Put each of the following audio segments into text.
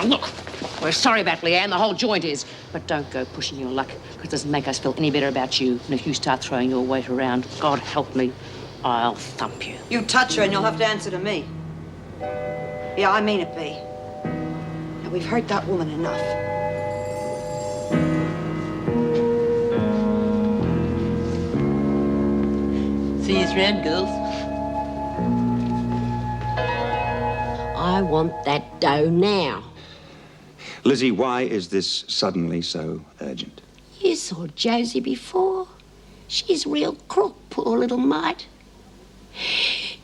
look, we're sorry about Leanne, the whole joint is. But don't go pushing your luck, because it doesn't make us feel any better about you. And if you start throwing your weight around, God help me, I'll thump you. You touch her and you'll have to answer to me. Yeah, I mean it, B. Now, we've hurt that woman enough. See you round, girls. I want that dough now. Lizzie, why is this suddenly so urgent? You saw Josie before. She's real crook, poor little mite.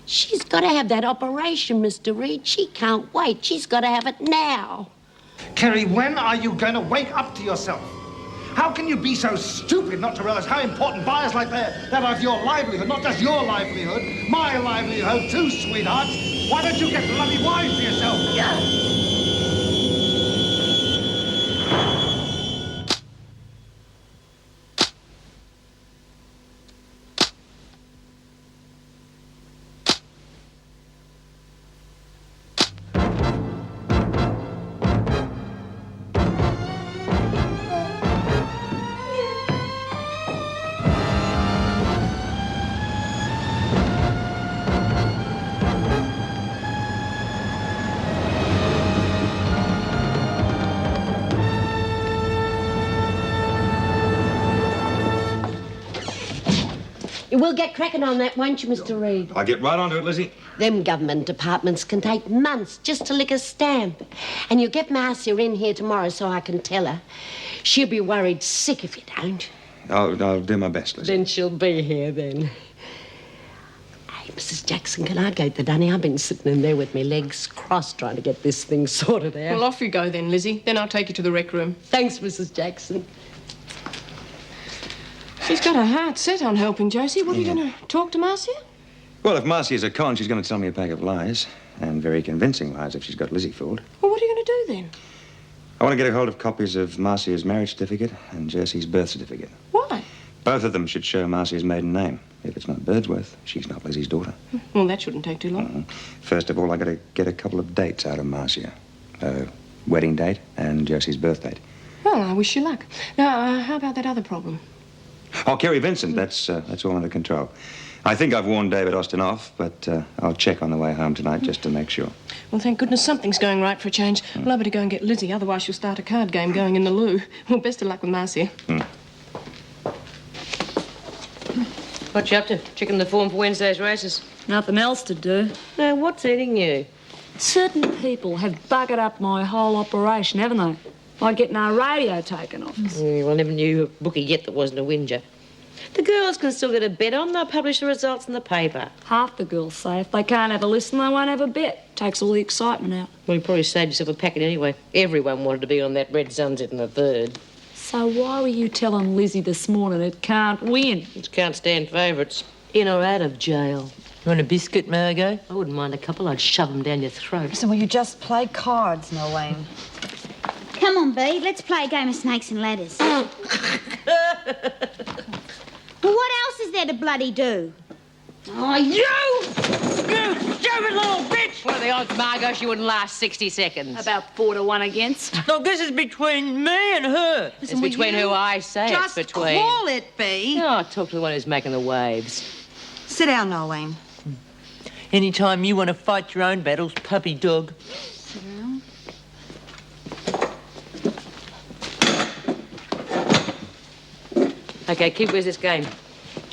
She's got to have that operation, Mr. Reed. She can't wait. She's got to have it now. Kerry, when are you going to wake up to yourself? How can you be so stupid not to realize how important buyers like that are to your livelihood? Not just your livelihood, my livelihood too, sweethearts. Why don't you get bloody wise to yourself? We'll get cracking on that, won't you, Mr. Reed? I'll get right onto it, Lizzie. Them government departments can take months just to lick a stamp. And you'll get Marcia in here tomorrow so I can tell her. She'll be worried sick if you don't. I'll do my best, Lizzie. Then she'll be here, then. Hey, Mrs. Jackson, can I go to Dunny? I've been sitting in there with my legs crossed trying to get this thing sorted out. Well, off you go then, Lizzie. Then I'll take you to the rec room. Thanks, Mrs. Jackson. She's got her heart set on helping Josie. What are you going to talk to Marcia? Well, if Marcia's a con, she's going to tell me a pack of lies. And very convincing lies if she's got Lizzie fooled. Well, what are you going to do then? I want to get a hold of copies of Marcia's marriage certificate and Josie's birth certificate. Why? Both of them should show Marcia's maiden name. If it's not Birdsworth, she's not Lizzie's daughter. Well, that shouldn't take too long. First of all, I got to get a couple of dates out of Marcia. Wedding date and Josie's birth date. Well, I wish you luck. Now, how about that other problem? Oh, Kerry Vincent, that's all under control. I think I've warned David Austin off, but I'll check on the way home tonight just to make sure. Well, thank goodness something's going right for a change. Well, I better go and get Lizzie, otherwise she'll start a card game going in the loo. Well, best of luck with Marcia. What you up to? Checking the form for Wednesday's races? Nothing else to do. No, what's eating you? Certain people have buggered up my whole operation, haven't they? Like getting our radio taken off us. Well, I never knew a bookie yet that wasn't a whinger. The girls can still get a bet on. They'll publish the results in the paper. Half the girls say if they can't have a listen, they won't have a bet. Takes all the excitement out. Well, you probably saved yourself a packet anyway. Everyone wanted to be on that red sunset in the third. So why were you telling Lizzie this morning it can't win? It can't stand favourites. In or out of jail. Want a biscuit, Margo? I wouldn't mind a couple. I'd shove them down your throat. So will you just play cards, Noeline? Come on, B, let's play a game of snakes and ladders. Well, what else is there to bloody do? Oh, you stupid little bitch! What are the odds, Margo? She wouldn't last 60 seconds. About 4 to 1 against. Look, this is between me and her. It's between who I say Just it's between. call it, B. Oh, talk to the one who's making the waves. Sit down, Noeline. Anytime you want to fight your own battles, puppy dog. Sit down. OK, kid, where's this game?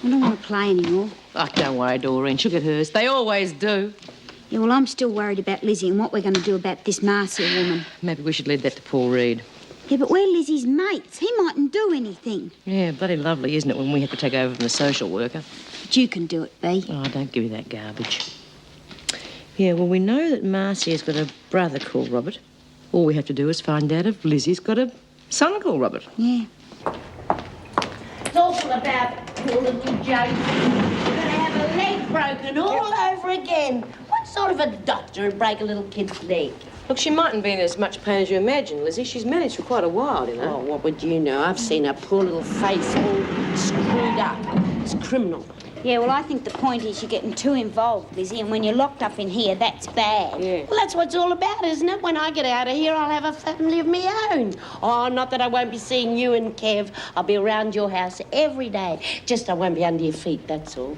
I don't want to play anymore. Oh, don't worry, Doreen. She'll get hers. They always do. Yeah, well, I'm still worried about Lizzie and what we're going to do about this Marcia woman. Maybe we should leave that to Paul Reed. Yeah, but we're Lizzie's mates. He mightn't do anything. Yeah, bloody lovely, isn't it, when we have to take over from the social worker? But you can do it, B. Oh, don't give me that garbage. Yeah, well, we know that Marcia's got a brother called Robert. All we have to do is find out if Lizzie's got a son called Robert. Yeah. It's awful about poor little Josie. You're going to have a leg broken all over again. What sort of a doctor would break a little kid's leg? Look, she mightn't be in as much pain as you imagine, Lizzie. She's managed for quite a while, you know. Oh, what would you know? I've seen her poor little face all screwed up. It's criminal. Yeah, well, I think the point is you're getting too involved, Lizzie, and when you're locked up in here, that's bad. Yeah. Well, that's what it's all about, isn't it? When I get out of here, I'll have a family of my own. Oh, not that I won't be seeing you and Kev. I'll be around your house every day. Just I won't be under your feet, that's all.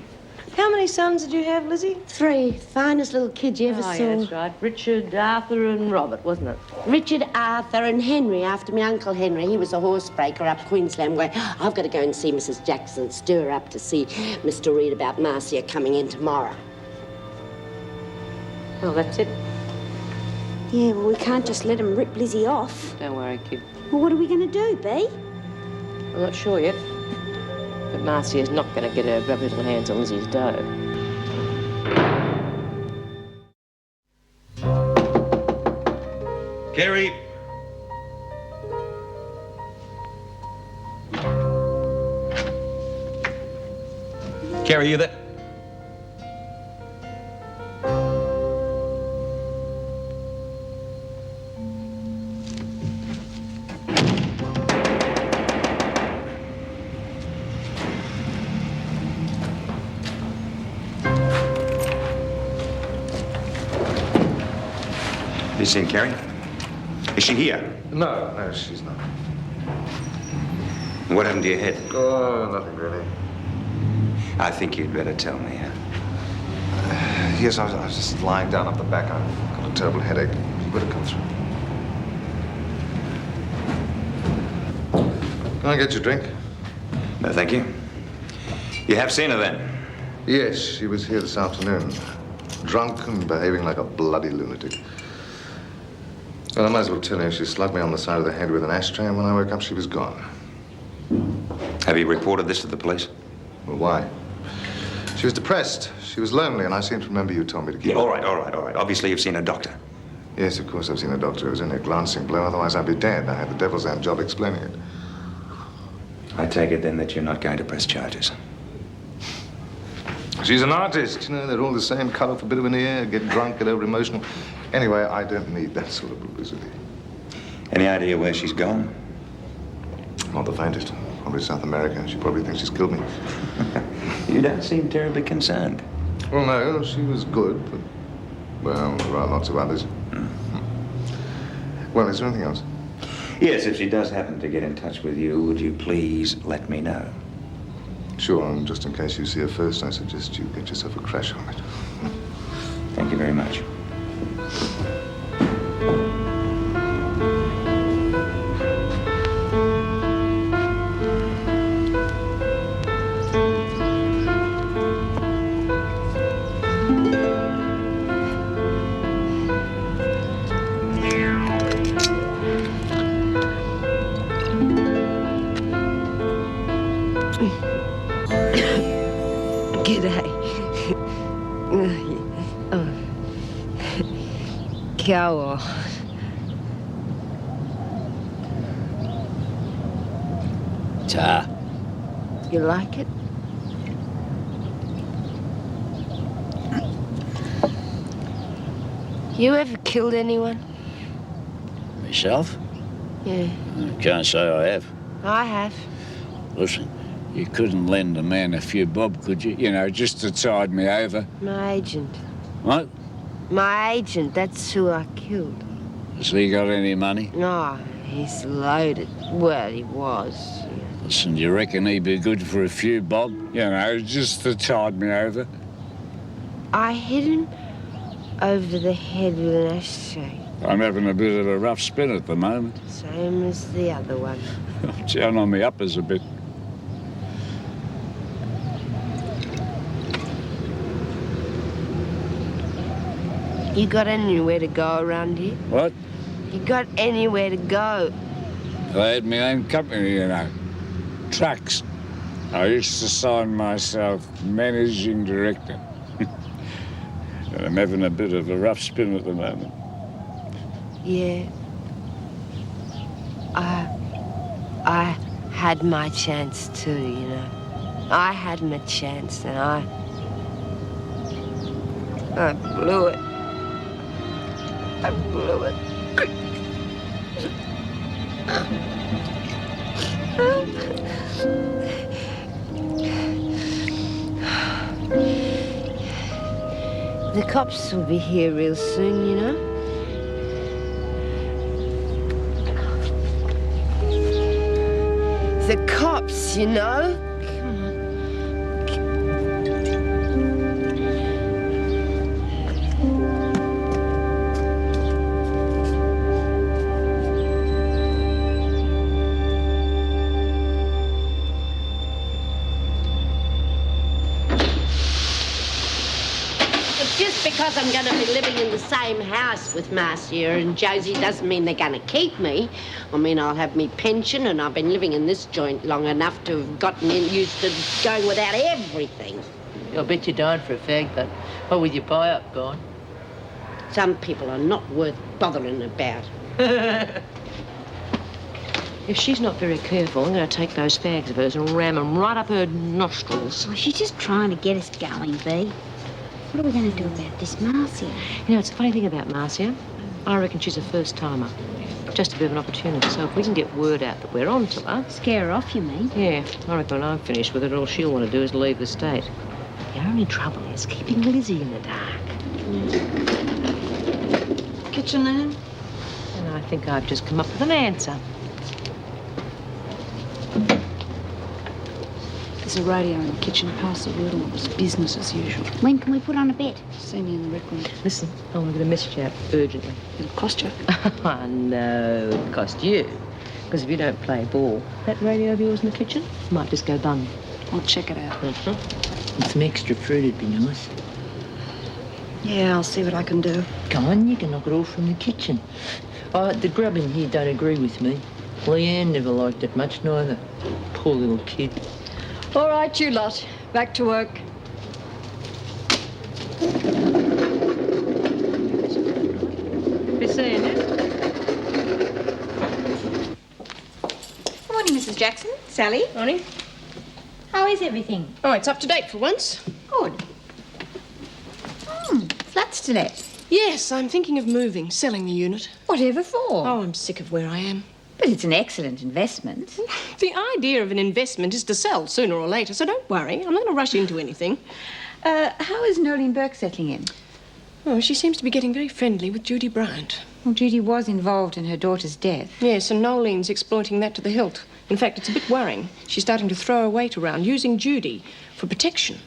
How many sons did you have, Lizzie? 3. Finest little kids you ever saw. Yeah, that's right. Richard, Arthur and Robert, wasn't it? Richard, Arthur and Henry, after my Uncle Henry. He was a horsebreaker up Queensland way. I've got to go and see Mrs. Jackson, stir her up to see Mr. Reed about Marcia coming in tomorrow. Well, that's it. Yeah, well, we can't just let him rip Lizzie off. Don't worry, kid. Well, what are we going to do, Bea? I'm not sure yet. But Marcia's not going to get her grubby little hands on Lizzie's dough. Kerry. Kerry, you there? Have you seen Kerry? Is she here? No, she's not. What happened to your head? Oh, nothing really. I think you'd better tell me. Yes, I was just lying down up the back. I've got a terrible headache. You better come through. Can I get you a drink? No, thank you. You have seen her then? Yes, she was here this afternoon. Drunk and behaving like a bloody lunatic. Well, I might as well tell you, she slugged me on the side of the head with an ashtray, and when I woke up, she was gone. Have you reported this to the police? Well, why? She was depressed. She was lonely, and I seem to remember you told me to keep Yeah, all right. Obviously, you've seen a doctor. Yes, of course I've seen a doctor. It was only a glancing blow, otherwise I'd be dead. I had the devil's own job explaining it. I take it then that you're not going to press charges. She's an artist, you know, they're all the same, cut off a bit of an ear, get drunk, get over emotional. Anyway, I don't need that sort of publicity. Any idea where she's gone? Not the faintest. Probably South America. She probably thinks she's killed me. You don't seem terribly concerned. Well, no, she was good, but, well, there are lots of others. Well, is there anything else? Yes, if she does happen to get in touch with you, would you please let me know? Sure, and just in case you see her first, I suggest you get yourself a crash helmet. Thank you very much. Go on. Ta. You like it? You ever killed anyone? Myself? Yeah. I can't say I have. I have. Listen, you couldn't lend a man a few bob, could you? You know, just to tide me over. My agent. What? My agent, that's who I killed. Has he got any money? No, he's loaded. Well, he was. Listen, do you reckon he'd be good for a few bob? You know, just to tide me over? I hit him over the head with an ashtray. I'm having a bit of a rough spin at the moment. Same as the other one. I'm down on my uppers a bit. You got anywhere to go around here? What? You got anywhere to go? I had my own company, you know. Trucks. I used to sign myself managing director. And I'm having a bit of a rough spin at the moment. Yeah. I had my chance too, you know. I had my chance and I blew it. I blew it. The cops will be here real soon, you know. The cops, you know. Because I'm going to be living in the same house with Marcia and Josie doesn't mean they're going to keep me. I mean, I'll have me pension and I've been living in this joint long enough to have gotten used to going without everything. I bet you're dying for a fag, but what with your buy-up gone? Some people are not worth bothering about. If she's not very careful, I'm going to take those fags of hers and ram them right up her nostrils. Well, she's just trying to get us going, Bea. What are we going to do about this Marcia? You know, it's a funny thing about Marcia. I reckon she's a first-timer. Just a bit of an opportunity. So if we can get word out that we're on to her... Scare her off, you mean? Yeah, I reckon when I'm finished with it, all she'll want to do is leave the state. The only trouble is keeping Lizzie in the dark. Kitchen linen? And I think I've just come up with an answer. There's a radio in the kitchen. Pass the word on. It's business as usual. When can we put on a bet? See me in the rec room. Listen, I want to get a message out urgently. It'll cost you. No, it'll cost you. Because if you don't play ball, that radio of yours in the kitchen might just go bung. I'll check it out. And some extra fruit would be nice. Yeah, I'll see what I can do. Come on, you can knock it all from the kitchen. The grub in here don't agree with me. Leanne never liked it much, neither. Poor little kid. All right, you lot. Back to work. Be seeing you. Good morning, Mrs. Jackson. Sally. Morning. How is everything? Oh, it's up to date for once. Good. Flats to let. Yes, I'm thinking of moving, selling the unit. Whatever for? Oh, I'm sick of where I am. But it's an excellent investment. The idea of an investment is to sell sooner or later, so don't worry. I'm not going to rush into anything. How is Noeline Bourke settling in? Oh, she seems to be getting very friendly with Judy Bryant. Well, Judy was involved in her daughter's death. Yes, and Noeline's exploiting that to the hilt. In fact, it's a bit worrying. She's starting to throw her weight around, using Judy for protection.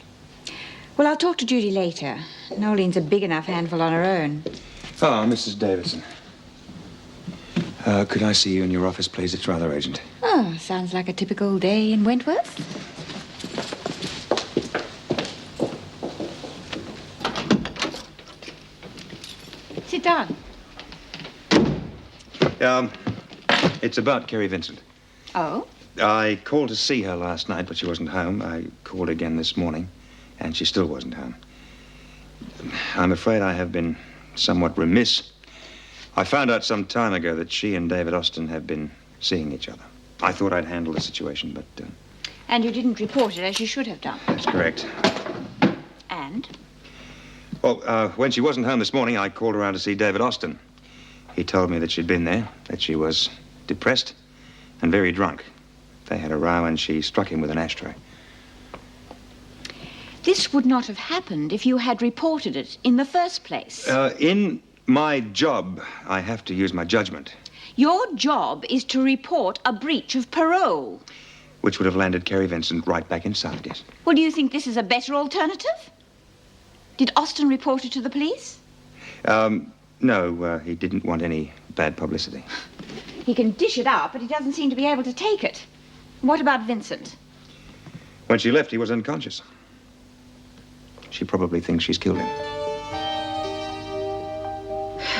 Well, I'll talk to Judy later. Noeline's a big enough handful on her own. Oh, Mrs. Davidson. Could I see you in your office, please? It's rather urgent. Oh, sounds like a typical day in Wentworth. Sit down. It's about Kerry Vincent. Oh? I called to see her last night, but she wasn't home. I called again this morning, and she still wasn't home. I'm afraid I have been somewhat remiss. I found out some time ago that she and David Austin have been seeing each other. I thought I'd handle the situation, but... And you didn't report it as you should have done. That's correct. And? Well, when she wasn't home this morning, I called around to see David Austin. He told me that she'd been there, that she was depressed and very drunk. They had a row and she struck him with an ashtray. This would not have happened if you had reported it in the first place. In my job, I have to use my judgment. Your job is to report a breach of parole. Which would have landed Kerry Vincent right back inside, yes. Well, do you think this is a better alternative? Did Austin report it to the police? No, he didn't want any bad publicity. He can dish it out, but he doesn't seem to be able to take it. What about Vincent? When she left, he was unconscious. She probably thinks she's killed him.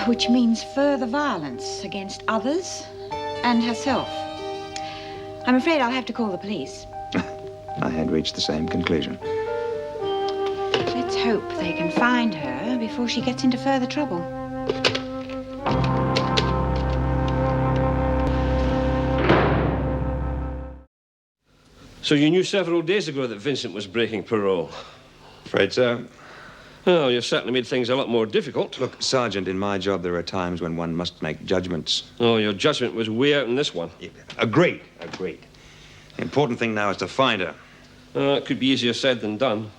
Which means further violence against others and herself. I'm afraid I'll have to call the police. I had reached the same conclusion. Let's hope they can find her before she gets into further trouble. So you knew several days ago that Vincent was breaking parole? Afraid so. Oh, you've certainly made things a lot more difficult. Look, Sergeant, in my job there are times when one must make judgments. Oh, your judgment was way out in this one. Yeah, agreed. The important thing now is to find her. It could be easier said than done.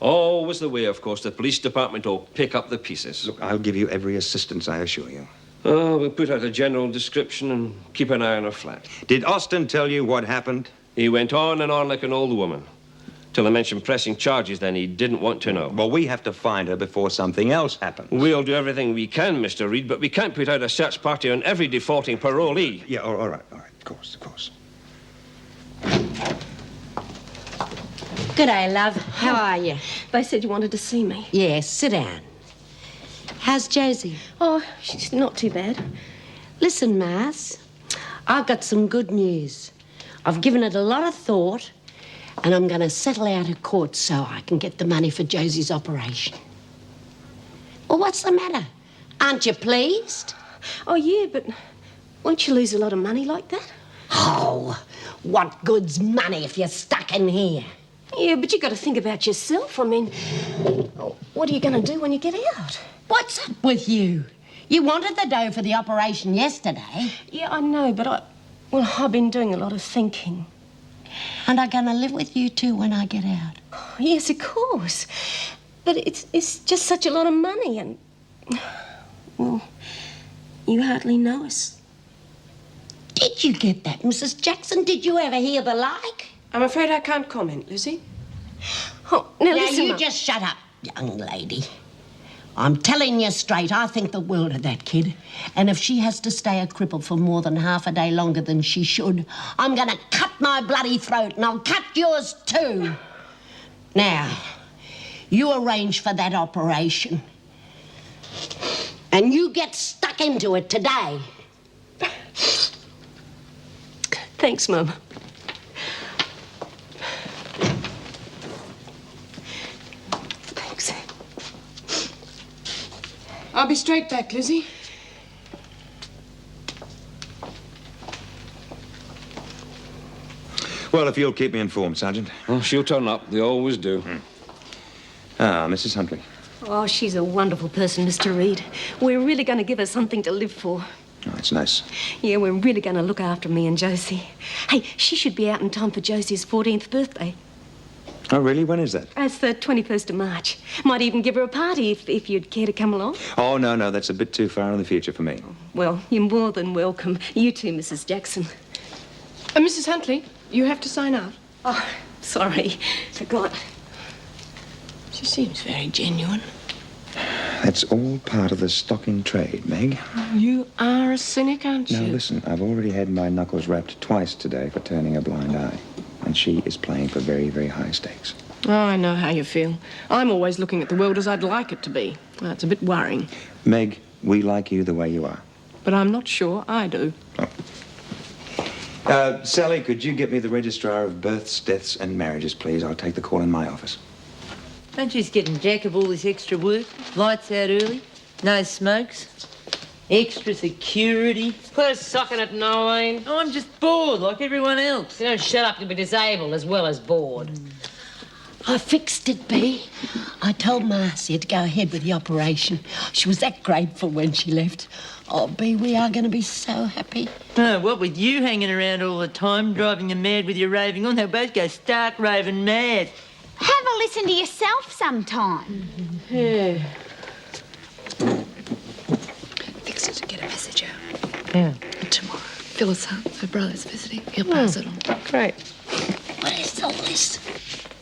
Always the way, of course. The police department will pick up the pieces. Look, I'll give you every assistance, I assure you. Oh, we'll put out a general description and keep an eye on her flat. Did Austin tell you what happened? He went on and on like an old woman. Till I mentioned pressing charges, then he didn't want to know. Well, we have to find her before something else happens. We'll do everything we can, Mr. Reed, but we can't put out a search party on every defaulting parolee. Yeah, all right, of course. Good day, love. How are you? They said you wanted to see me. Yes, sit down. How's Josie? Oh, she's not too bad. Listen, Mars, I've got some good news. I've given it a lot of thought, and I'm going to settle out of court so I can get the money for Josie's operation. Well, what's the matter? Aren't you pleased? Oh, yeah, but won't you lose a lot of money like that? Oh, what good's money if you're stuck in here? Yeah, but you got to think about yourself. I mean, what are you going to do when you get out? What's up with you? You wanted the dough for the operation yesterday. Yeah, I know, but I've been doing a lot of thinking. And I'm going to live with you too when I get out. Oh, yes, of course. But it's just such a lot of money and... Well, you hardly know us. Did you get that, Mrs. Jackson? Did you ever hear the like? I'm afraid I can't comment, Lizzie. Oh, now listen you up. just shut up, young lady. I'm telling you straight, I think the world of that kid. And if she has to stay a cripple for more than half a day longer than she should, I'm going to cut my bloody throat, and I'll cut yours too. Now, you arrange for that operation. And you get stuck into it today. Thanks, Mum. Thanks. I'll be straight back, Lizzie. Well, if you'll keep me informed, Sergeant. Oh, she'll turn up. They always do. Ah, Mrs. Huntley. Oh, she's a wonderful person, Mr. Reed. We're really going to give her something to live for. Oh, that's nice. Yeah, we're really going to look after me and Josie. Hey, she should be out in time for Josie's 14th birthday. Oh, really? When is that? It's the 21st of March. Might even give her a party if you'd care to come along. Oh, no, that's a bit too far in the future for me. Well, you're more than welcome. You too, Mrs. Jackson. Mrs. Huntley, you have to sign out. Oh, sorry. Forgot. She seems very genuine. That's all part of the stock in trade, Meg. You are a cynic, aren't you? Now, listen, I've already had my knuckles rapped twice today for turning a blind eye. And she is playing for very, very high stakes. Oh, I know how you feel. I'm always looking at the world as I'd like it to be. Well, it's a bit worrying. Meg, we like you the way you are. But I'm not sure I do. Oh. Sally, could you get me the registrar of births, deaths and marriages, please? I'll take the call in my office. Aren't you just getting jack of all this extra work? Lights out early, no smokes, extra security. Put a sock in it, Noeline. Oh, I'm just bored like everyone else. If you don't shut up, you'll be disabled as well as bored. I fixed it, Bea. I told Marcia to go ahead with the operation. She was that grateful when she left. Oh, Bea, we are going to be so happy. Oh, what with you hanging around all the time, driving them mad with your raving on, they'll both go stark raving mad. Have a listen to yourself sometime. Yeah. Fixed it to get a message out. Yeah. Tomorrow, Phyllis Hunt, her brother's visiting. He'll pass it on. Great. Where's all this?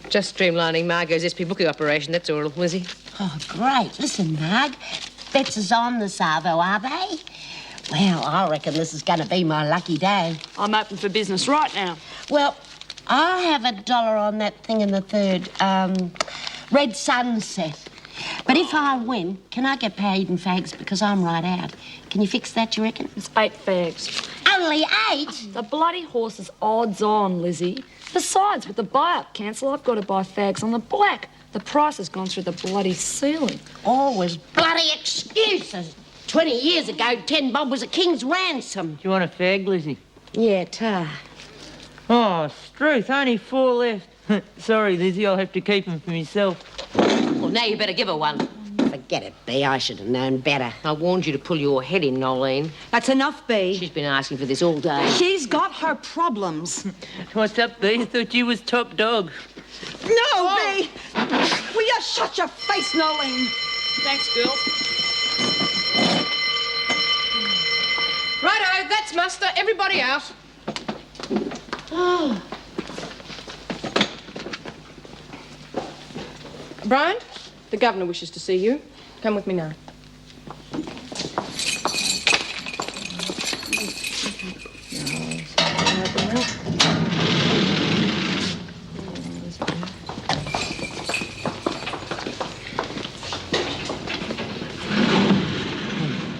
Just streamlining Margo's SP booking operation, that's all, Lizzie. Oh, great. Listen, Marg, bets is on the Savo, are they? Well, I reckon this is going to be my lucky day. I'm open for business right now. Well, I'll have $1 on that thing in the third, Red Sunset. But if I win, can I get paid in fags because I'm right out? Can you fix that, you reckon? It's 8 fags. Only 8? The bloody horse is odds on, Lizzie. Besides, with the buy-up cancel, I've got to buy fags on the black. The price has gone through the bloody ceiling. Always bloody excuses. 20 years ago, 10 bob was a king's ransom. Do you want a fag, Lizzie? Yeah, tar. Oh, Struth, only 4 left. Sorry, Lizzie, I'll have to keep them for myself. Well, now you better give her one. Forget it, Bea. I should have known better. I warned you to pull your head in, Noeline. That's enough, Bea. She's been asking for this all day. She's got her problems. What's up, Bea? I thought you was top dog. No, B! Will you shut your face, Noeline? Thanks, girls. Righto, that's muster. Everybody out. Oh. Bryant, the governor wishes to see you. Come with me now.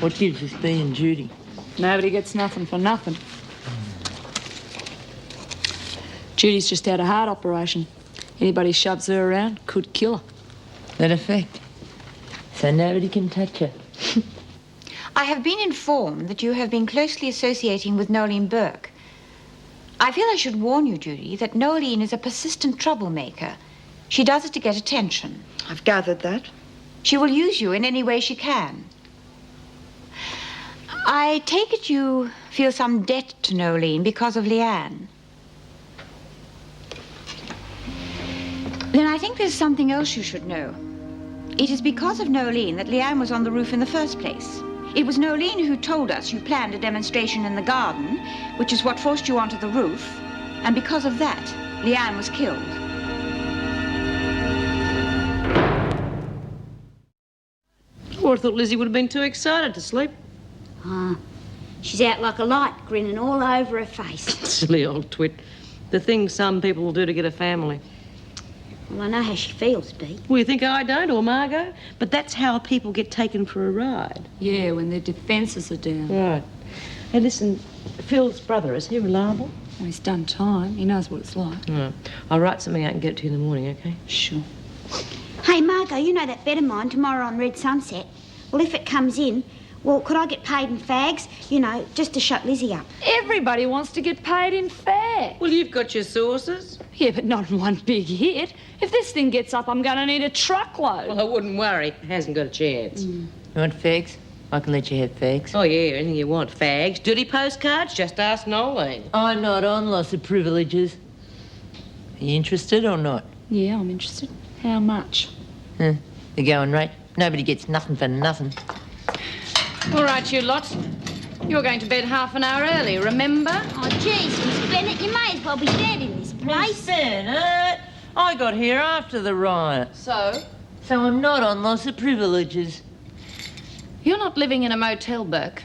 What gives us being Judy? Nobody gets nothing for nothing. Judy's just had a heart operation. Anybody shoves her around could kill her. That effect. So nobody can touch her. I have been informed that you have been closely associating with Noeline Bourke. I feel I should warn you, Judy, that Noeline is a persistent troublemaker. She does it to get attention. I've gathered that. She will use you in any way she can. I take it you feel some debt to Noeline because of Leanne. Then I think there's something else you should know. It is because of Noeline that Leanne was on the roof in the first place. It was Noeline who told us you planned a demonstration in the garden, which is what forced you onto the roof, and because of that, Leanne was killed. Oh, I thought Lizzie would have been too excited to sleep. She's out like a light, grinning all over her face. Silly old twit. The things some people will do to get a family. Well, I know how she feels, B. Well, you think I don't, or Margo? But that's how people get taken for a ride. Yeah, when their defences are down. Right. Hey, listen, Phil's brother, is he reliable? Well, he's done time. He knows what it's like. Oh. I'll write something out and get it to you in the morning, OK? Sure. Hey, Margo, you know that bet of mine tomorrow on Red Sunset? Well, if it comes in, well, could I get paid in fags? You know, just to shut Lizzie up. Everybody wants to get paid in fags. Well, you've got your sources. Yeah, but not in one big hit. If this thing gets up, I'm going to need a truckload. Well, I wouldn't worry. It hasn't got a chance. You want fags? I can let you have fags. Oh, yeah, anything you want. Fags, dirty postcards, just ask Noeline. I'm not on loss of privileges. Are you interested or not? Yeah, I'm interested. How much? The going rate. Nobody gets nothing for nothing. All right, you lot. You're going to bed half an hour early, remember? Oh, jeez, Miss Bennett, you may as well be dead in this place. Miss Bennett, I got here after the riot. So? So I'm not on loss of privileges. You're not living in a motel, Bourke.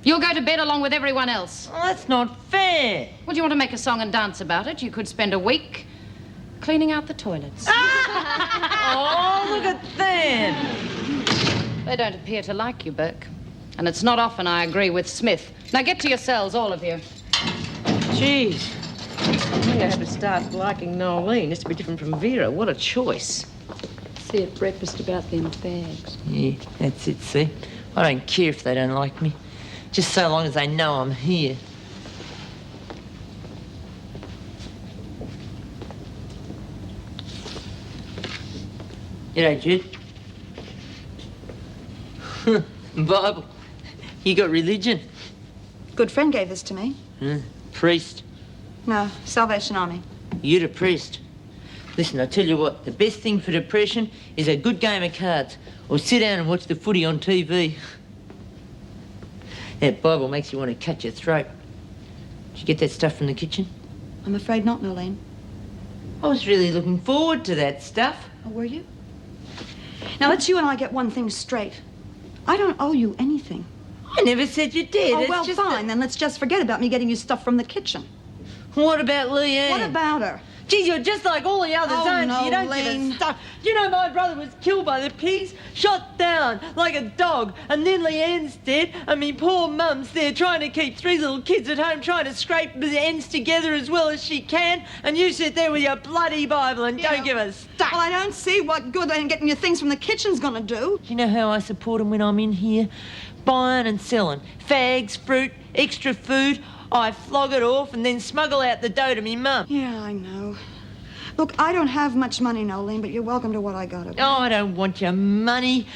You'll go to bed along with everyone else. Well, that's not fair. Well, do you want to make a song and dance about it? You could spend a week cleaning out the toilets. Oh, look at them. They don't appear to like you, Bourke. And it's not often I agree with Smith. Now get to your cells, all of you. Jeez. I think I have to start liking Noeline. Just to be different from Vera. What a choice. See at breakfast about them fags. Yeah, that's it, see? I don't care if they don't like me. Just so long as they know I'm here. G'day, Jude. Bible. You got religion? Good friend gave this to me. Priest. No, Salvation Army. You're the priest. Listen, I tell you what, the best thing for depression is a good game of cards or sit down and watch the footy on TV. That Bible makes you want to cut your throat. Did you get that stuff from the kitchen? I'm afraid not, Noeline. I was really looking forward to that stuff. Oh, were you? Now, let's you and I get one thing straight. I don't owe you anything. I never said you did. Oh, It's well, just fine. Then let's just forget about me getting you stuff from the kitchen. What about Leanne? What about her? Geez, you're just like all the others, aren't you? You don't give a stuff. Do you know my brother was killed by the pigs? Shot down like a dog. And then Leanne's dead, and me poor mum's there trying to keep 3 little kids at home, trying to scrape the ends together as well as she can. And you sit there with your bloody Bible and don't give a stuff. Well, I don't see what good getting your things from the kitchen's gonna do. Do you know how I support them when I'm in here? Buying and selling. Fags, fruit, extra food. I flog it off and then smuggle out the dough to me mum. Yeah, I know. Look, I don't have much money, Noeline, but you're welcome to what I got. Okay? Oh, I don't want your money.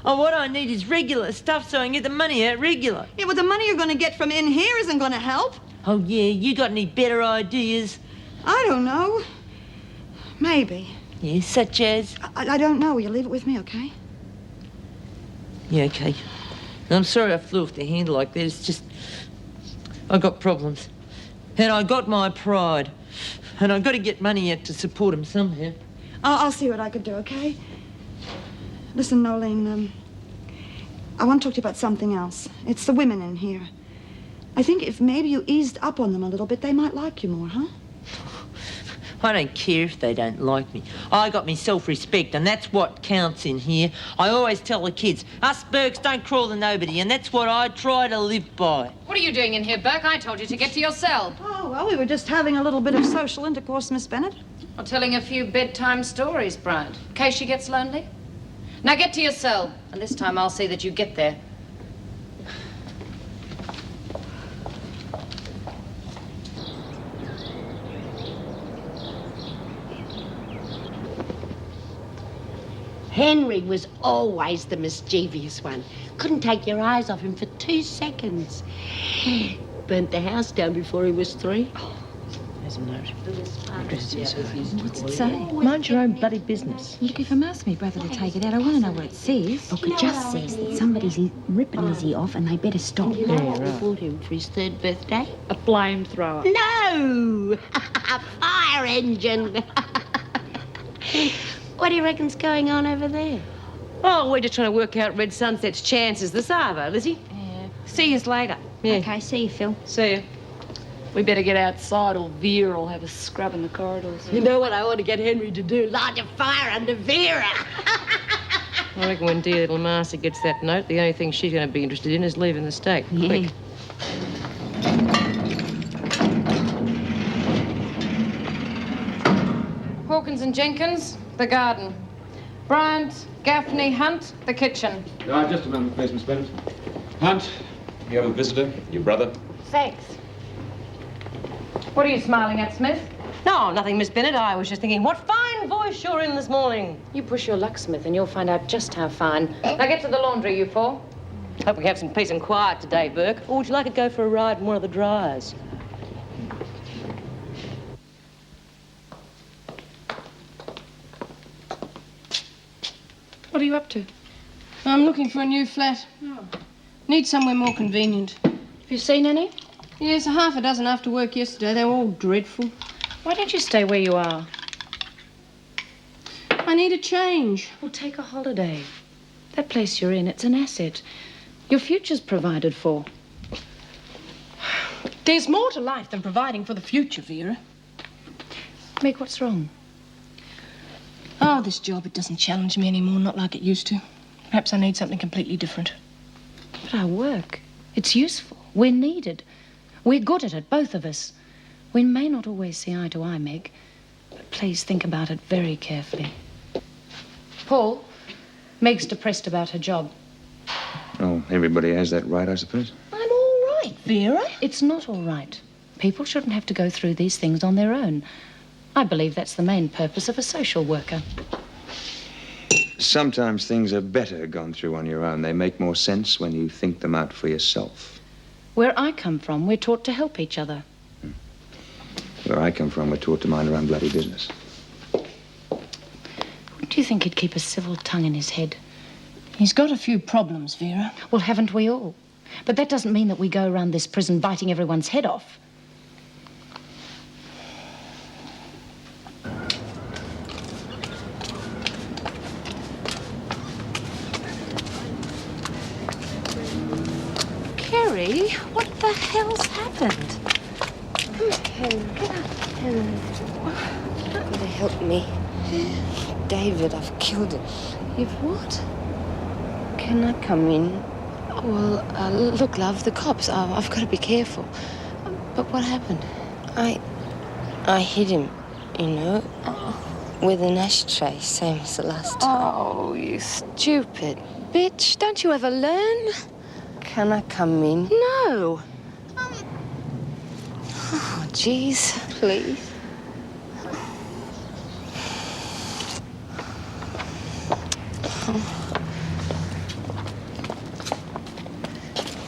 Oh, what I need is regular stuff so I can get the money out regular. Yeah, well, the money you're going to get from in here isn't going to help. Oh, yeah, you got any better ideas? I don't know. Maybe. Yes, such as? I don't know. Will you leave it with me, okay? Yeah, okay. I'm sorry I flew off the handle like that. It's just... I got problems. And I got my pride. And I've got to get money out to support him somehow. I'll see what I can do, okay? Listen, Noeline, I want to talk to you about something else. It's the women in here. I think if maybe you eased up on them a little bit, they might like you more, huh? I don't care if they don't like me. I got me self-respect, and that's what counts in here. I always tell the kids, us Bourkes don't crawl to nobody, and that's what I try to live by. What are you doing in here, Bourke? I told you to get to your cell. Oh, well, we were just having a little bit of social intercourse, Miss Bennett. Or telling a few bedtime stories, Bryant, in case she gets lonely. Now get to your cell, and this time I'll see that you get there. Henry was always the mischievous one. Couldn't take your eyes off him for 2 seconds. Burnt the house down before he was 3. There's a note. What's it say? Mind your own bloody business. Look, if I'm asking my brother to take it out, I want to know what it says. Look, It just says that somebody's ripping Lizzie off and they better stop. You know what we bought him for his 3rd birthday? A flamethrower. No! A fire engine! What do you reckon's going on over there? Oh, we're just trying to work out Red Sunset's chances this hour, Lizzie. Yeah. See you later. Yeah. Okay, see you, Phil. See you. We better get outside or Vera will have a scrub in the corridors. You know what I want to get Henry to do? Light a fire under Vera. I reckon when dear little Marcy gets that note, the only thing she's going to be interested in is leaving the state. Quick. Hawkins and Jenkins, the garden. Bryant, Gaffney, Hunt, the kitchen. Just a moment, please, Miss Bennett. Hunt, you have a visitor, your brother. Thanks. What are you smiling at, Smith? No, nothing, Miss Bennett. I was just thinking, what fine voice you're in this morning. You push your luck, Smith, and you'll find out just how fine. Now get to the laundry, you four. Hope we have some peace and quiet today, Bourke. Or would you like to go for a ride in one of the dryers? What are you up to? I'm looking for a new flat. Need somewhere more convenient. Have you seen any? Yes, a half a dozen after work yesterday. They were all dreadful. Why don't you stay where you are? I need a change. Well, take a holiday. That place you're in, it's an asset. Your future's provided for. There's more to life than providing for the future, Vera. Meg, what's wrong? Oh, this job, it doesn't challenge me anymore, not like it used to. Perhaps I need something completely different. But our work, it's useful. We're needed. We're good at it, both of us. We may not always see eye to eye, Meg, but please think about it very carefully. Paul, Meg's depressed about her job. Oh, everybody has that right, I suppose. I'm all right, Vera. It's not all right. People shouldn't have to go through these things on their own. I believe that's the main purpose of a social worker. Sometimes things are better gone through on your own. They make more sense when you think them out for yourself. Where I come from, we're taught to help each other. Where I come from, we're taught to mind our own bloody business. Do you think he'd keep a civil tongue in his head? He's got a few problems, Vera. Well, haven't we all? But that doesn't mean that we go around this prison biting everyone's head off. Kerry, what the hell's happened? Helen, Helen. You're going to help me. David, I've killed him. You've what? Can I come in? Well, look, love, the cops. I've got to be careful. But what happened? I hit him, you know, with an ashtray, same as the last time. Oh, you stupid bitch. Don't you ever learn? Can I come in? No. Oh, jeez. Please.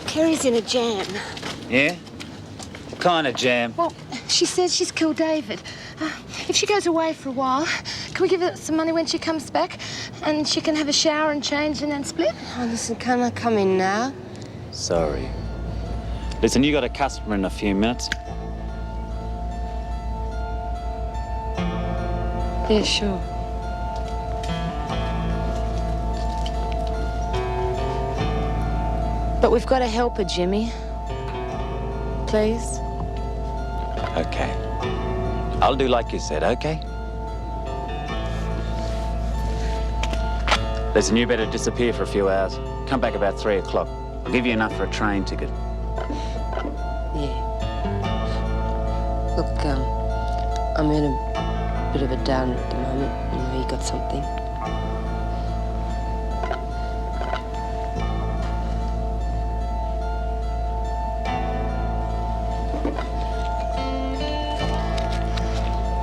Kerry's in a jam. Yeah? What kind of jam? Well, she says she's killed David. If she goes away for a while, can we give her some money when she comes back? And she can have a shower and change and then split? Oh, listen, can I come in now? Sorry. Listen, you got a customer in a few minutes. Yeah, sure. But we've got to help her, Jimmy. Please? Okay. I'll do like you said, okay? Listen, you better disappear for a few hours. Come back about 3 o'clock. I'll give you enough for a train ticket. Yeah. Look, I'm in a bit of a downer at the moment. You know, you got something.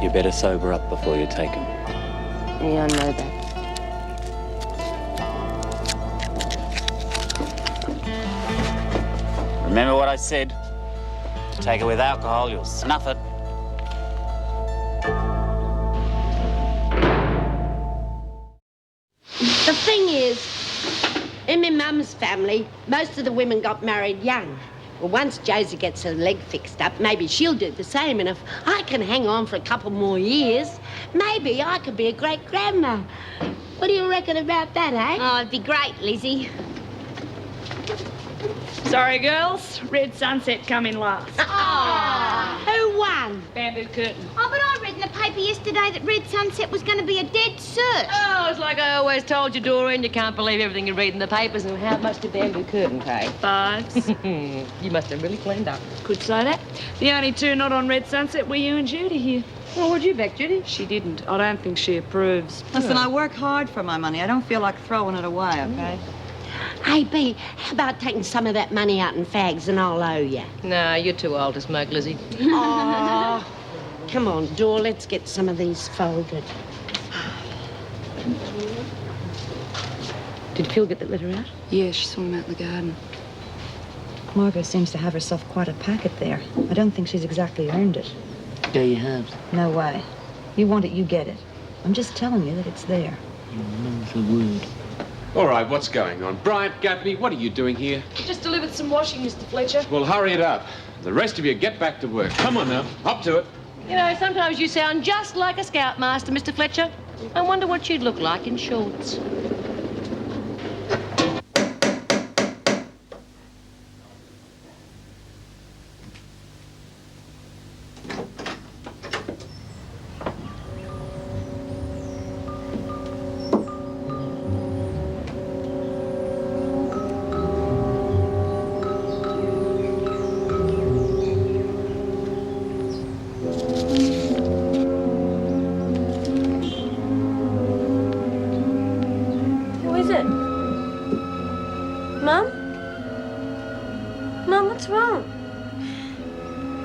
You better sober up before you take him. Yeah, I know that. Remember what I said? Take it with alcohol, you'll snuff it. The thing is, in my mum's family, most of the women got married young. Well, once Josie gets her leg fixed up, maybe she'll do the same. And if I can hang on for a couple more years, maybe I could be a great-grandma. What do you reckon about that, eh? Oh, it'd be great, Lizzie. Sorry, girls. Red Sunset come in last. Who won? Bamboo Curtain. Oh, but I read in the paper yesterday that Red Sunset was going to be a dead cert. Oh, it's like I always told you, Doreen, you can't believe everything you read in the papers. And how much did Bamboo Curtain pay? 5. You must have really cleaned up. Could say that. The only two not on Red Sunset were you and Judy here. Well, what'd you back, Judy? She didn't. I don't think she approves. Listen, I work hard for my money. I don't feel like throwing it away, okay? Hey, B, how about taking some of that money out in fags and I'll owe you? No, you're too old to smoke, Lizzie. Oh, come on, Dor, let's get some of these folded. Did Phil get that letter out? Yeah, she saw him out in the garden. Margo seems to have herself quite a packet there. I don't think she's exactly earned it. There you have. No way. You want it, you get it. I'm just telling you that it's there. That's a word. All right, what's going on? Bryant, Gaffney, what are you doing here? Just delivered some washing, Mr. Fletcher. Well, hurry it up. The rest of you get back to work. Come on now, up to it. You know, sometimes you sound just like a scoutmaster, Mr. Fletcher. I wonder what you'd look like in shorts.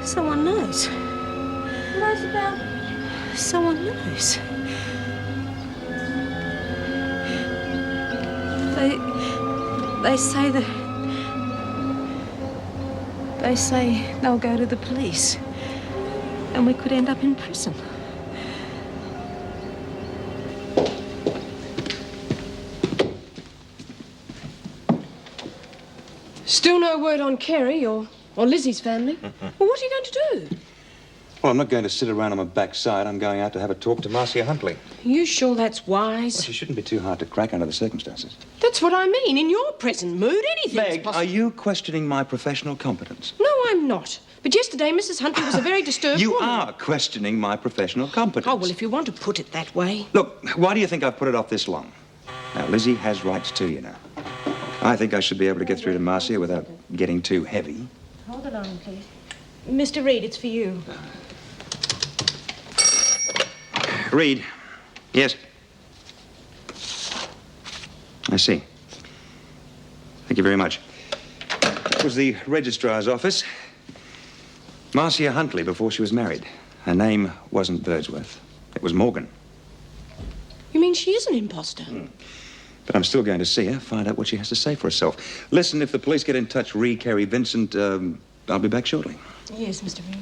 Someone knows. Knows about? Someone knows. They say that... They say they'll go to the police. And we could end up in prison. Still no word on Kerry or Lizzie's family? Well, what are you going to do? Well, I'm not going to sit around on my backside. I'm going out to have a talk to Marcia Huntley. Are you sure that's wise? Well, she shouldn't be too hard to crack under the circumstances. That's what I mean. In your present mood, anything's Meg, possible. are you questioning my professional competence? No, I'm not. But yesterday, Mrs. Huntley was a very disturbed You woman. are questioning my professional competence. Oh, well, if you want to put it that way. Look, why do you think I've put it off this long? Now, Lizzie has rights too, you know. I think I should be able to get through to Marcia without getting too heavy. Hold it on, please. Mr. Reed, it's for you. Reed. Yes. I see. Thank you very much. It was the registrar's office. Marcia Huntley before she was married. Her name wasn't Birdsworth. It was Morgan. You mean she is an imposter? But I'm still going to see her, find out what she has to say for herself. Listen, if the police get in touch, Kerry, Vincent, I'll be back shortly. Yes, Mr. Reed.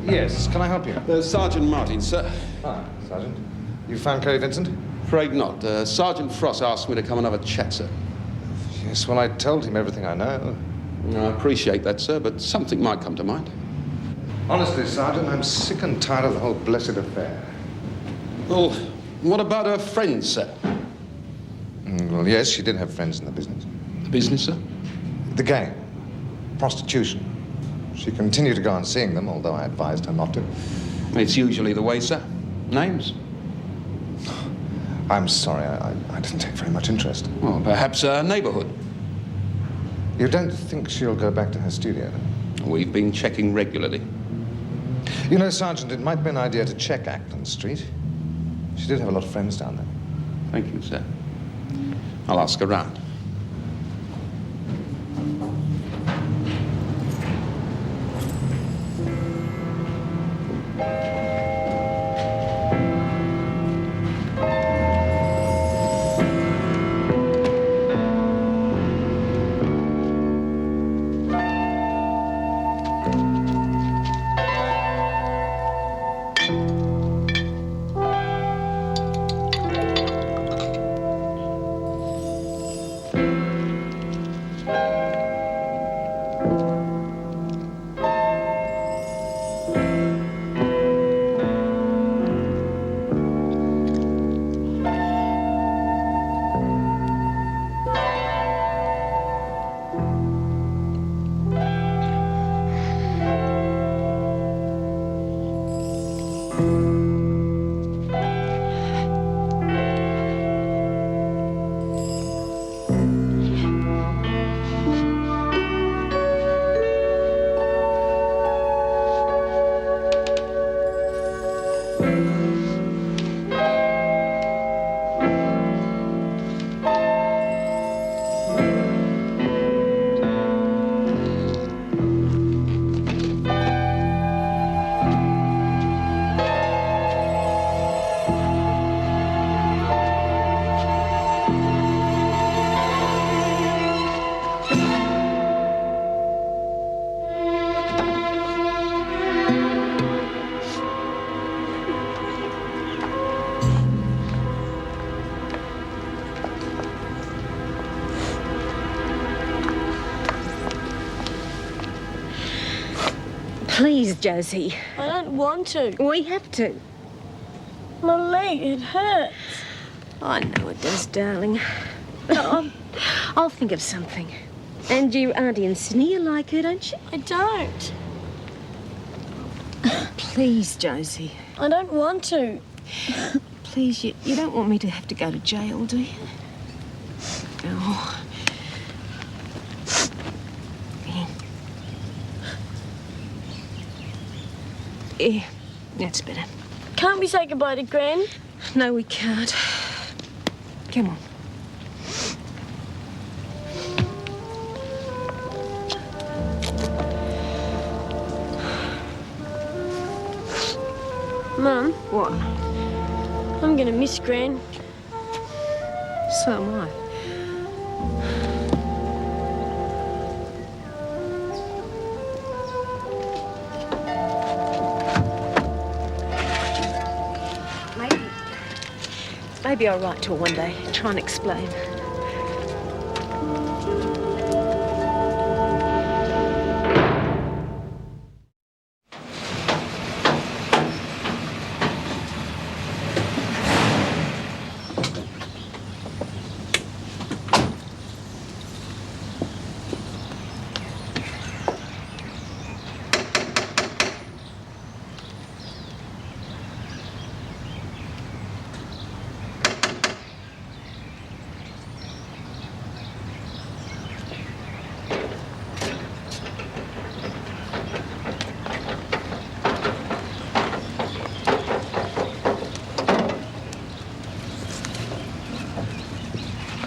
Yes, can I help you? Sergeant Martin, sir. Ah, Sergeant. You found Kerry Vincent? Afraid not. Sergeant Frost asked me to come and have a chat, sir. Yes, well, I told him everything I know. I appreciate that, sir, but something might come to mind. Honestly, Sergeant, I'm sick and tired of the whole blessed affair. Well, what about her friends, sir? Well, yes, she did have friends in the business. Business, sir? The game. Prostitution. She continued to go on seeing them, although I advised her not to. It's usually the way, sir. Names? I'm sorry, I didn't take very much interest. Well, perhaps her neighborhood. You don't think she'll go back to her studio, then? We've been checking regularly. You know, Sergeant, it might be an idea to check Acton Street. She did have a lot of friends down there. Thank you, sir. I'll ask around. Please, Josie. I don't want to. We have to. My leg, it hurts. I know it does, darling. But I'll think of something. And your auntie and Sneer like her, don't you? I don't. Please, Josie. I don't want to. Please, you don't want me to have to go to jail, do you? Oh. Yeah, that's better. Can't we say goodbye to Gran? No, we can't. Come on. Mum? What? I'm gonna miss Gran. So am I. Maybe I'll write to her one day, try and explain.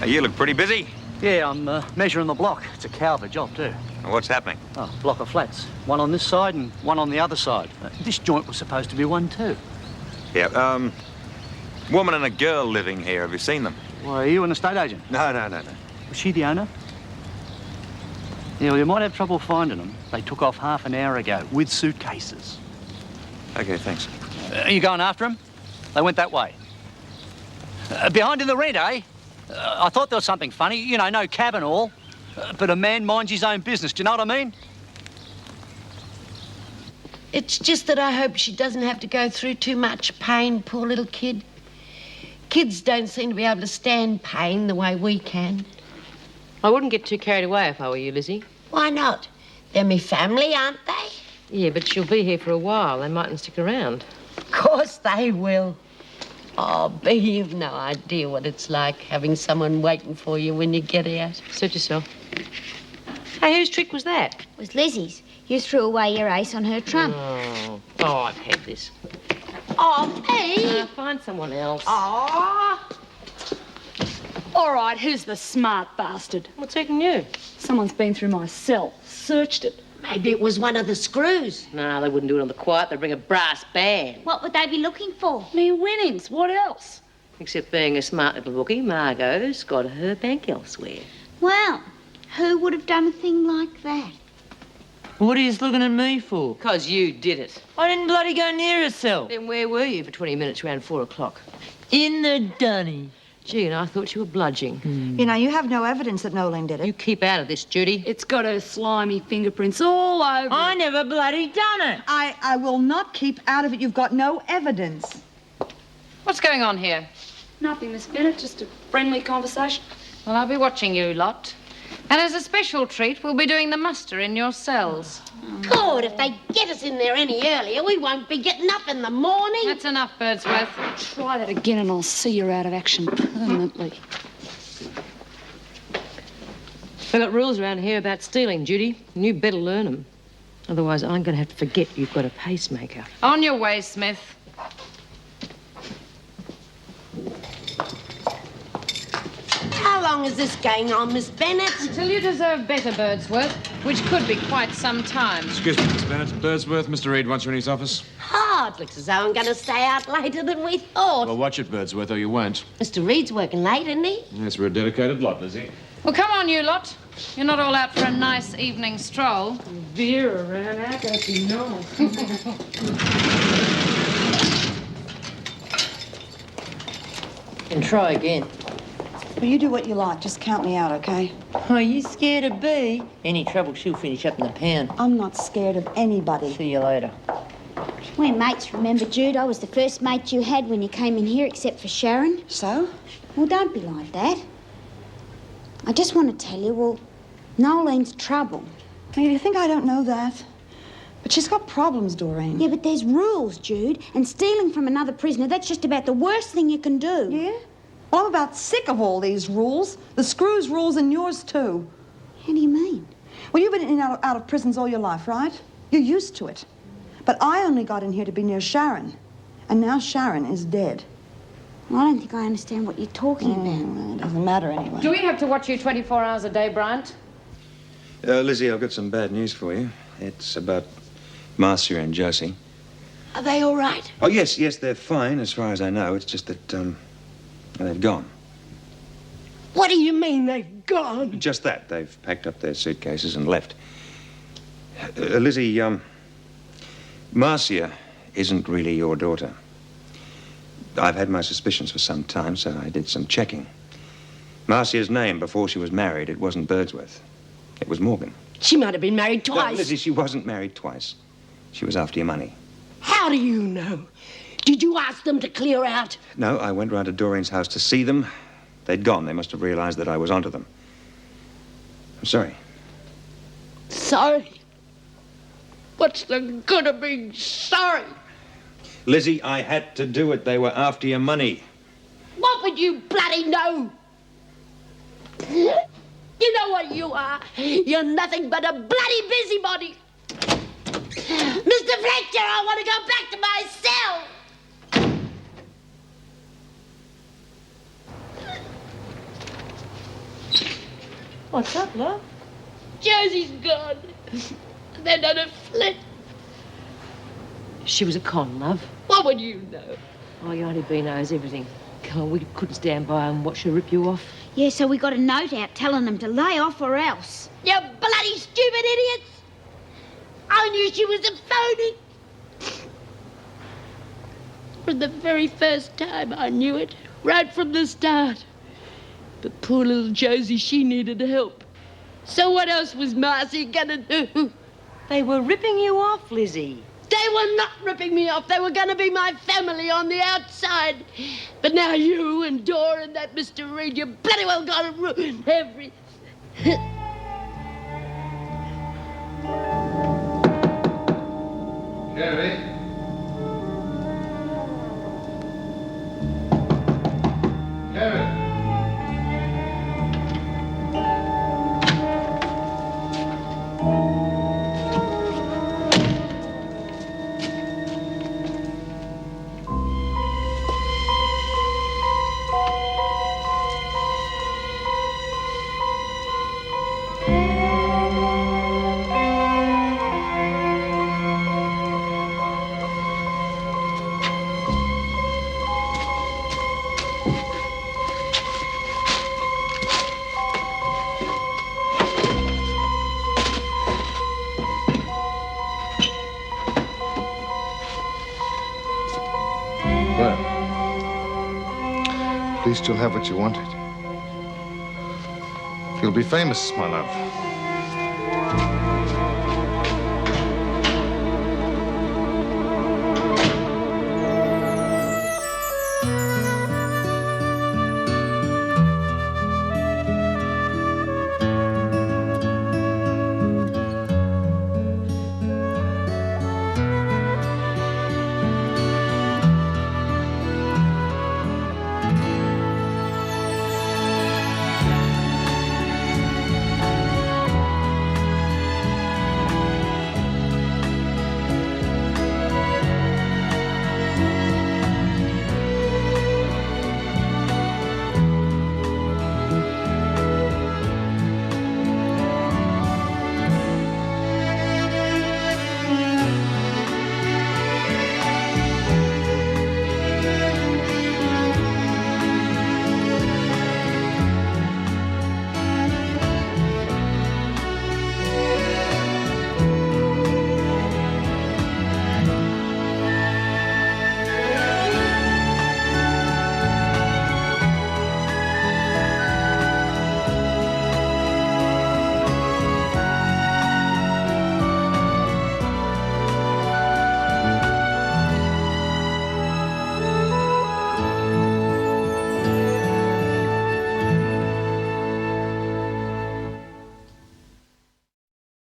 You look pretty busy. Yeah, I'm measuring the block. It's a cow of a job, too. What's happening? Oh, block of flats. One on this side and one on the other side. This joint was supposed to be one, too. Yeah, woman and a girl living here. Have you seen them? Why, are you an estate agent? No. Was she the owner? Yeah, well, you might have trouble finding them. They took off half an hour ago with suitcases. Okay, thanks. Are you going after them? They went that way. Behind in the rent, eh? I thought there was something funny. You know, no cab and all. But a man minds his own business. Do you know what I mean? It's just that I hope she doesn't have to go through too much pain, poor little kid. Kids don't seem to be able to stand pain the way we can. I wouldn't get too carried away if I were you, Lizzie. Why not? They're me family, aren't they? Yeah, but she'll be here for a while. They mightn't stick around. Of course they will. Oh, Bea, you've no idea what it's like having someone waiting for you when you get out. Suit yourself. Hey, whose trick was that? It was Lizzie's. You threw away your ace on her trump. Oh, I've had this. Oh, Bea! Find someone else. Oh! All right, who's the smart bastard? What's eating you? Someone's been through my cell, searched it. Maybe it was one of the screws. No, they wouldn't do it on the quiet. They'd bring a brass band. What would they be looking for? Me winnings, what else? Except being a smart little bookie, Margo's got her bank elsewhere. Well, who would have done a thing like that? What are you looking at me for? 'Cause you did it. I didn't bloody go near her cell. Then where were you for 20 minutes around 4 o'clock? In the dunny. Gee, and I thought you were bludging. You know, you have no evidence that Noeline did it. You keep out of this, Judy. It's got her slimy fingerprints all over I it. never bloody done it. I will not keep out of it. You've got no evidence. What's going on here? Nothing, Miss Bennett, just a friendly conversation. Well, I'll be watching you lot. And as a special treat, we'll be doing the muster in your cells. God, if they get us in there any earlier, we won't be getting up in the morning. That's enough, Birdsworth. Try that again and I'll see you're out of action permanently. We've got rules around here about stealing, Judy, and you better learn them. Otherwise, I'm going to have to forget you've got a pacemaker. On your way, Smith. How long is this going on, Miss Bennett? Until you deserve better, Birdsworth, which could be quite some time. Excuse me, Miss Bennett. Birdsworth, Mr. Reed wants you in his office. Oh, it looks as though I'm going to stay out later than we thought. Well, watch it, Birdsworth, or you won't. Mr. Reed's working late, isn't he? Yes, we're a dedicated lot, Lizzie. Well, come on, you lot. You're not all out for a nice evening stroll. Vera ran out, that'd be nice. And try again. Well, you do what you like. Just count me out, okay? Are you scared of Bea? Any trouble, she'll finish up in the pound. I'm not scared of anybody. See you later. We're mates, remember, Jude? I was the first mate you had when you came in here, except for Sharon. So? Well, don't be like that. I just want to tell you, well, Noeline's trouble. Now, you think I don't know that? But she's got problems, Doreen. Yeah, but there's rules, Jude. And stealing from another prisoner, that's just about the worst thing you can do. Yeah? Well, I'm about sick of all these rules. The screws rules and yours, too. How do you mean? Well, you've been in and out of prisons all your life, right? You're used to it. But I only got in here to be near Sharon. And now Sharon is dead. Well, I don't think I understand what you're talking about. Well, it doesn't matter anyway. Do we have to watch you 24 hours a day, Bryant? Lizzie, I've got some bad news for you. It's about Marcia and Josie. Are they all right? Oh, yes, they're fine as far as I know. It's just that, they've gone. What do you mean they've gone? Just that. They've packed up their suitcases and left. Lizzie, Marcia isn't really your daughter. I've had my suspicions for some time, so I did some checking. Marcia's name before she was married, it wasn't Birdsworth. It was Morgan. She might have been married twice. No, Lizzie, she wasn't married twice. She was after your money. How do you know? Did you ask them to clear out? No, I went round to Doreen's house to see them. They'd gone. They must have realized that I was onto them. I'm sorry. Sorry? What's the good of being sorry? Lizzie, I had to do it. They were after your money. What would you bloody know? You know what you are? You're nothing but a bloody busybody. Mr. Fletcher, I want to go back to my cell. What's up, love? Josie's gone. They done a Fletch. She was a con, love. What would you know? Oh, your Auntie B knows everything. Come on, we couldn't stand by and watch her rip you off. Yeah, so we got a note out telling them to lay off or else. You bloody stupid idiots! I knew she was a phony. From the very first time I knew it, right from the start. But poor little Josie, she needed help. So what else was Marcy gonna do? They were ripping you off, Lizzie. They were not ripping me off. They were gonna be my family on the outside. But now you and Dora and that Mr. Reed, you bloody well gotta ruin everything. Jerry? Jerry? At least you'll have what you wanted. You'll be famous, my love.